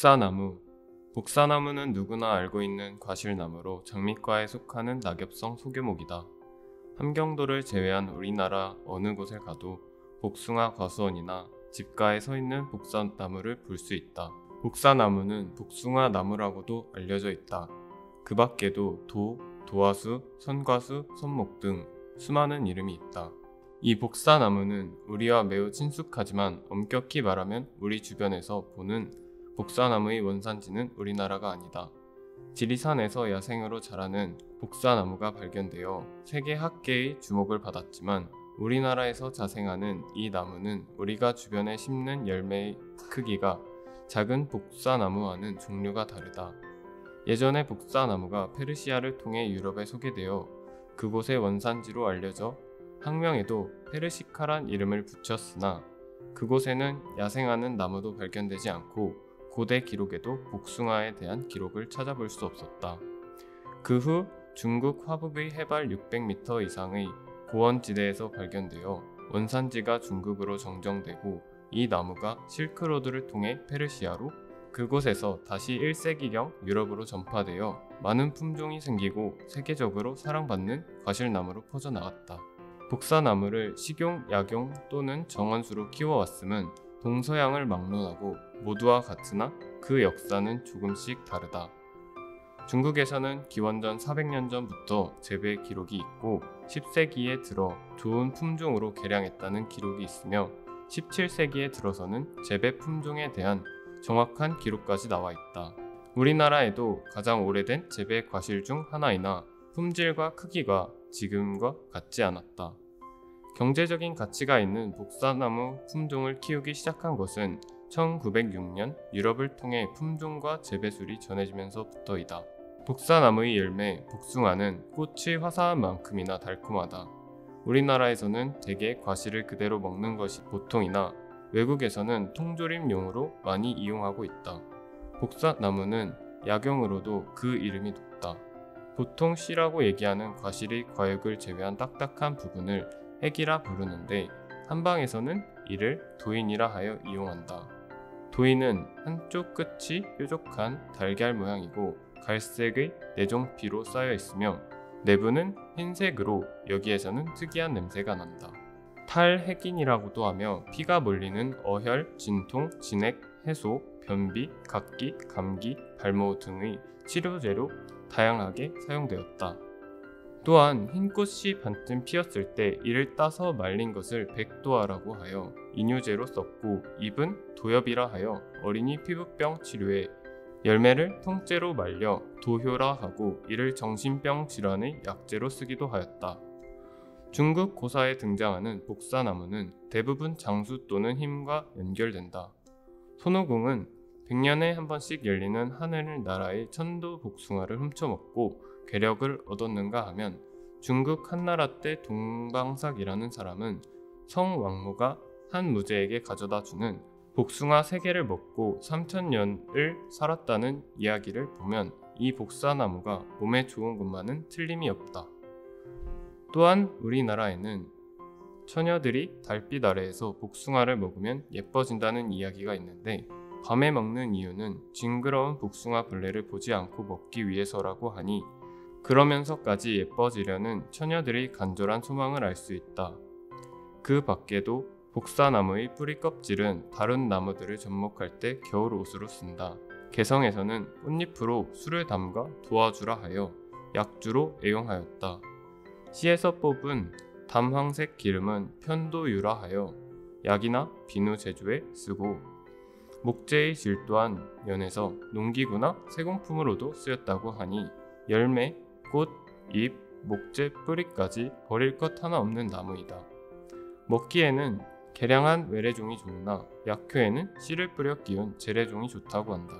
복사나무. 복사나무는 누구나 알고 있는 과실나무로 장미과에 속하는 낙엽성 소규목이다. 함경도를 제외한 우리나라 어느 곳에 가도 복숭아 과수원이나 집가에 서 있는 복사나무를 볼 수 있다. 복사나무는 복숭아 나무라고도 알려져 있다. 그 밖에도 도, 도화수, 선과수, 선목 등 수많은 이름이 있다. 이 복사나무는 우리와 매우 친숙하지만 엄격히 말하면 우리 주변에서 보는 복사나무의 원산지는 우리나라가 아니다. 지리산에서 야생으로 자라는 복사나무가 발견되어 세계 학계의 주목을 받았지만 우리나라에서 자생하는 이 나무는 우리가 주변에 심는 열매의 크기가 작은 복사나무와는 종류가 다르다. 예전에 복사나무가 페르시아를 통해 유럽에 소개되어 그곳의 원산지로 알려져 학명에도 페르시카란 이름을 붙였으나 그곳에는 야생하는 나무도 발견되지 않고 고대 기록에도 복숭아에 대한 기록을 찾아볼 수 없었다. 그 후 중국 화북의 해발 600m 이상의 고원지대에서 발견되어 원산지가 중국으로 정정되고 이 나무가 실크로드를 통해 페르시아로 그곳에서 다시 1세기경 유럽으로 전파되어 많은 품종이 생기고 세계적으로 사랑받는 과실나무로 퍼져나갔다. 복사나무를 식용, 약용 또는 정원수로 키워왔음은 동서양을 막론하고 모두와 같으나 그 역사는 조금씩 다르다. 중국에서는 기원전 400년 전부터 재배 기록이 있고 10세기에 들어 좋은 품종으로 개량했다는 기록이 있으며 17세기에 들어서는 재배 품종에 대한 정확한 기록까지 나와 있다. 우리나라에도 가장 오래된 재배 과실 중 하나이나 품질과 크기가 지금과 같지 않았다. 경제적인 가치가 있는 복사나무 품종을 키우기 시작한 것은 1906년 유럽을 통해 품종과 재배술이 전해지면서부터이다. 복사나무의 열매, 복숭아는 꽃이 화사한 만큼이나 달콤하다. 우리나라에서는 대개 과실을 그대로 먹는 것이 보통이나 외국에서는 통조림용으로 많이 이용하고 있다. 복사나무는 약용으로도 그 이름이 높다. 보통 씨라고 얘기하는 과실의 과육을 제외한 딱딱한 부분을 핵이라 부르는데 한방에서는 이를 도인이라 하여 이용한다. 도인은 한쪽 끝이 뾰족한 달걀 모양이고 갈색의 내종피로 쌓여 있으며 내부는 흰색으로 여기에서는 특이한 냄새가 난다. 탈핵인이라고도 하며 피가 몰리는 어혈, 진통, 진액, 해소, 변비, 각기, 감기, 발모 등의 치료제로 다양하게 사용되었다. 또한 흰 꽃이 반쯤 피었을 때 이를 따서 말린 것을 백도화라고 하여 이뇨제로 썼고 잎은 도엽이라 하여 어린이 피부병 치료에 열매를 통째로 말려 도효라 하고 이를 정신병 질환의 약재로 쓰기도 하였다. 중국 고사에 등장하는 복사나무는 대부분 장수 또는 힘과 연결된다. 손오공은 100년에 한 번씩 열리는 하늘 나라의 천도 복숭아를 훔쳐먹고 괴력을 얻었는가 하면 중국 한나라 때 동방삭이라는 사람은 성왕모가 한 무제에게 가져다 주는 복숭아 3개를 먹고 3000년을 살았다는 이야기를 보면 이 복사나무가 몸에 좋은 것만은 틀림이 없다. 또한 우리나라에는 처녀들이 달빛 아래에서 복숭아를 먹으면 예뻐진다는 이야기가 있는데 밤에 먹는 이유는 징그러운 복숭아 벌레를 보지 않고 먹기 위해서라고 하니 그러면서까지 예뻐지려는 처녀들의 간절한 소망을 알 수 있다. 그 밖에도 복사나무의 뿌리 껍질은 다른 나무들을 접목할 때 겨울 옷으로 쓴다. 개성에서는 꽃잎으로 술을 담가 도와주라 하여 약주로 애용하였다. 씨에서 뽑은 담황색 기름은 편도유라 하여 약이나 비누 제조에 쓰고 목재의 질 또한 연에서 농기구나 세공품으로도 쓰였다고 하니 열매, 꽃, 잎, 목재, 뿌리까지 버릴 것 하나 없는 나무이다. 먹기에는 개량한 외래종이 좋으나 약효에는 씨를 뿌려 끼운 재래종이 좋다고 한다.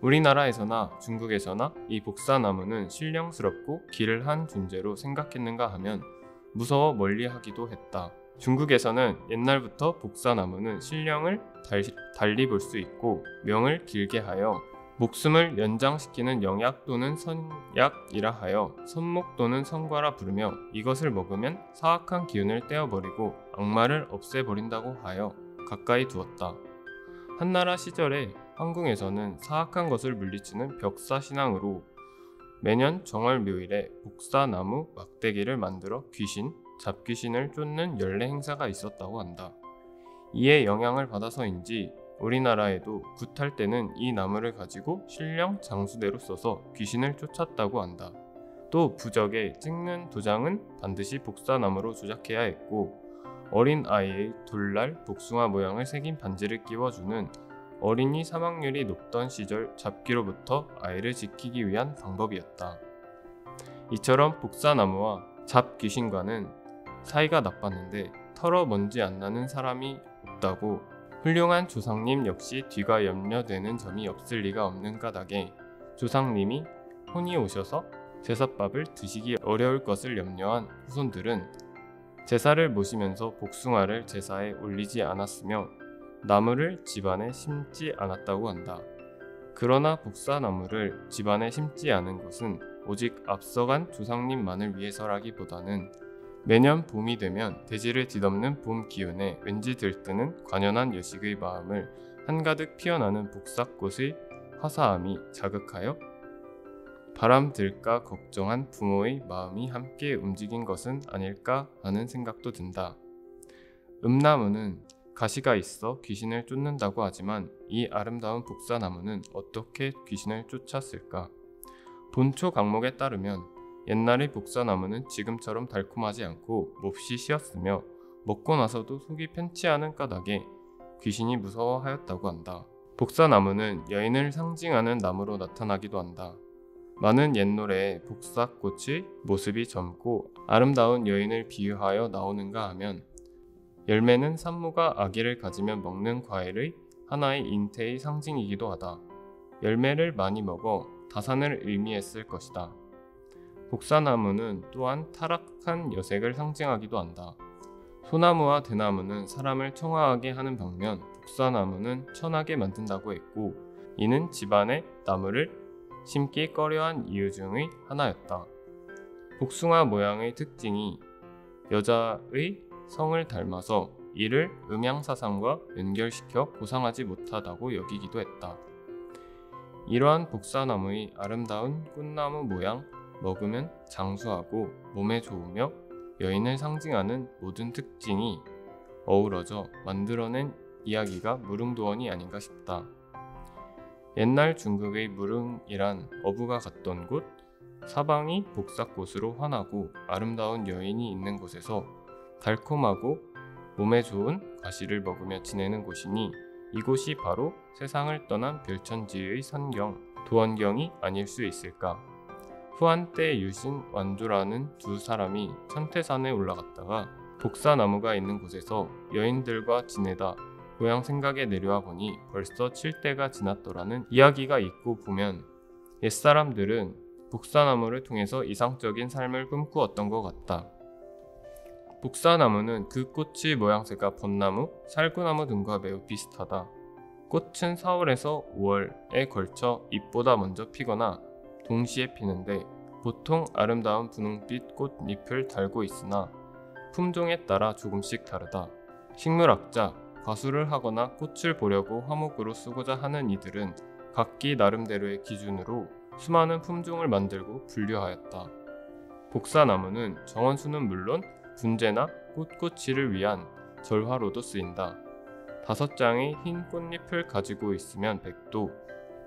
우리나라에서나 중국에서나 이 복사나무는 신령스럽고 길을 한 존재로 생각했는가 하면 무서워 멀리하기도 했다. 중국에서는 옛날부터 복사나무는 신령을 달리 볼 수 있고 명을 길게 하여 목숨을 연장시키는 영약 또는 선약이라 하여 선목 또는 선과라 부르며 이것을 먹으면 사악한 기운을 떼어버리고 악마를 없애버린다고 하여 가까이 두었다. 한나라 시절에 황궁에서는 사악한 것을 물리치는 벽사신앙으로 매년 정월묘일에 복사나무 막대기를 만들어 귀신, 잡귀신을 쫓는 연례 행사가 있었다고 한다. 이에 영향을 받아서인지 우리나라에도 굿할 때는 이 나무를 가지고 신령 장수대로 써서 귀신을 쫓았다고 한다. 또 부적에 찍는 도장은 반드시 복사나무로 조작해야 했고, 어린 아이의 돌날 복숭아 모양을 새긴 반지를 끼워주는 어린이 사망률이 높던 시절 잡귀로부터 아이를 지키기 위한 방법이었다. 이처럼 복사나무와 잡귀신과는 사이가 나빴는데 털어 먼지 안 나는 사람이 없다고 훌륭한 조상님 역시 뒤가 염려되는 점이 없을 리가 없는 까닭에 조상님이 혼이 오셔서 제사밥을 드시기 어려울 것을 염려한 후손들은 제사를 모시면서 복숭아를 제사에 올리지 않았으며 나무를 집안에 심지 않았다고 한다. 그러나 복사나무를 집안에 심지 않은 것은 오직 앞서간 조상님만을 위해서라기보다는 매년 봄이 되면 대지를 뒤덮는 봄 기운에 왠지 들뜨는 관연한 여식의 마음을 한가득 피어나는 복사꽃의 화사함이 자극하여 바람 들까 걱정한 부모의 마음이 함께 움직인 것은 아닐까 하는 생각도 든다. 음나무는 가시가 있어 귀신을 쫓는다고 하지만 이 아름다운 복사나무는 어떻게 귀신을 쫓았을까? 본초 강목에 따르면 옛날의 복사나무는 지금처럼 달콤하지 않고 몹시 시었으며 먹고 나서도 속이 편치 않은 까닭에 귀신이 무서워하였다고 한다. 복사나무는 여인을 상징하는 나무로 나타나기도 한다. 많은 옛노래에 복사꽃의 모습이 젊고 아름다운 여인을 비유하여 나오는가 하면 열매는 산모가 아기를 가지면 먹는 과일의 하나의 잉태의 상징이기도 하다. 열매를 많이 먹어 다산을 의미했을 것이다. 복사나무는 또한 타락한 여색을 상징하기도 한다. 소나무와 대나무는 사람을 청아하게 하는 반면 복사나무는 천하게 만든다고 했고, 이는 집안에 나무를 심기 꺼려한 이유 중의 하나였다. 복숭아 모양의 특징이 여자의 성을 닮아서 이를 음양사상과 연결시켜 고상하지 못하다고 여기기도 했다. 이러한 복사나무의 아름다운 꽃나무 모양, 먹으면 장수하고 몸에 좋으며 여인을 상징하는 모든 특징이 어우러져 만들어낸 이야기가 무릉도원이 아닌가 싶다. 옛날 중국의 무릉이란 어부가 갔던 곳, 사방이 복사꽃으로 환하고 아름다운 여인이 있는 곳에서 달콤하고 몸에 좋은 과실을 먹으며 지내는 곳이니 이곳이 바로 세상을 떠난 별천지의 선경, 도원경이 아닐 수 있을까. 후한 때 유신, 완조라는 두 사람이 천태산에 올라갔다가 복사나무가 있는 곳에서 여인들과 지내다 고향 생각에 내려와 보니 벌써 7대가 지났더라는 이야기가 있고 보면 옛사람들은 복사나무를 통해서 이상적인 삶을 꿈꾸었던 것 같다. 복사나무는 그 꽃의 모양새가 벚나무, 살구나무 등과 매우 비슷하다. 꽃은 4월에서 5월에 걸쳐 잎보다 먼저 피거나 동시에 피는데 보통 아름다운 분홍빛 꽃잎을 달고 있으나 품종에 따라 조금씩 다르다. 식물학자, 과수를 하거나 꽃을 보려고 화목으로 쓰고자 하는 이들은 각기 나름대로의 기준으로 수많은 품종을 만들고 분류하였다. 복사나무는 정원수는 물론 분재나 꽃꽂이를 위한 절화로도 쓰인다. 5장의 흰 꽃잎을 가지고 있으면 백도,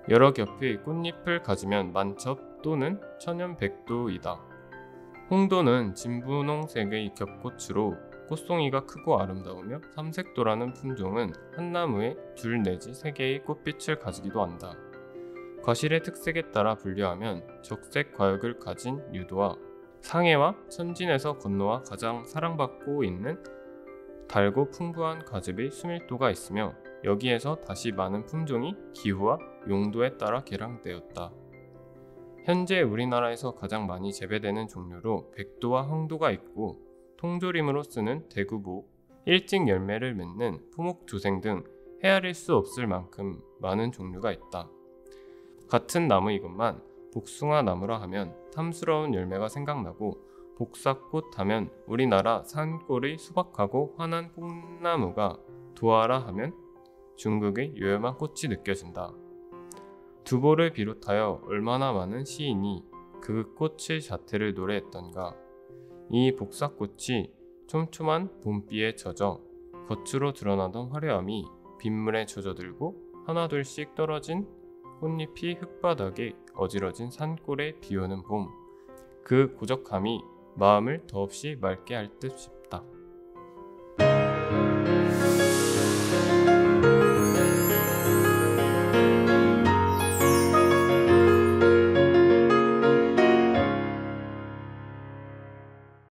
여러 겹의 꽃잎을 가지면 만첩 또는 천연백도이다. 홍도는 진분홍색의 겹꽃으로 꽃송이가 크고 아름다우며 삼색도라는 품종은 한 나무에 2 내지 3개의 꽃빛을 가지기도 한다. 과실의 특색에 따라 분류하면 적색 과육을 가진 유도와 상해와 천진에서 건너와 가장 사랑받고 있는 달고 풍부한 과즙의 수밀도가 있으며 여기에서 다시 많은 품종이 기후와 용도에 따라 개량되었다. 현재 우리나라에서 가장 많이 재배되는 종류로 백도와 황도가 있고 통조림으로 쓰는 대구보, 일찍 열매를 맺는 포목조생 등 헤아릴 수 없을 만큼 많은 종류가 있다. 같은 나무이건만 복숭아 나무라 하면 탐스러운 열매가 생각나고 복사꽃 하면 우리나라 산골의 수박하고 환한 꽃나무가 도화라 하면 중국의 요염한 꽃이 느껴진다. 두보를 비롯하여 얼마나 많은 시인이 그 꽃의 자태를 노래했던가. 이 복사꽃이 촘촘한 봄비에 젖어 겉으로 드러나던 화려함이 빗물에 젖어들고 하나둘씩 떨어진 꽃잎이 흙바닥에 어지러진 산골에 비오는 봄. 그 고적함이 마음을 더없이 맑게 할 듯 싶다.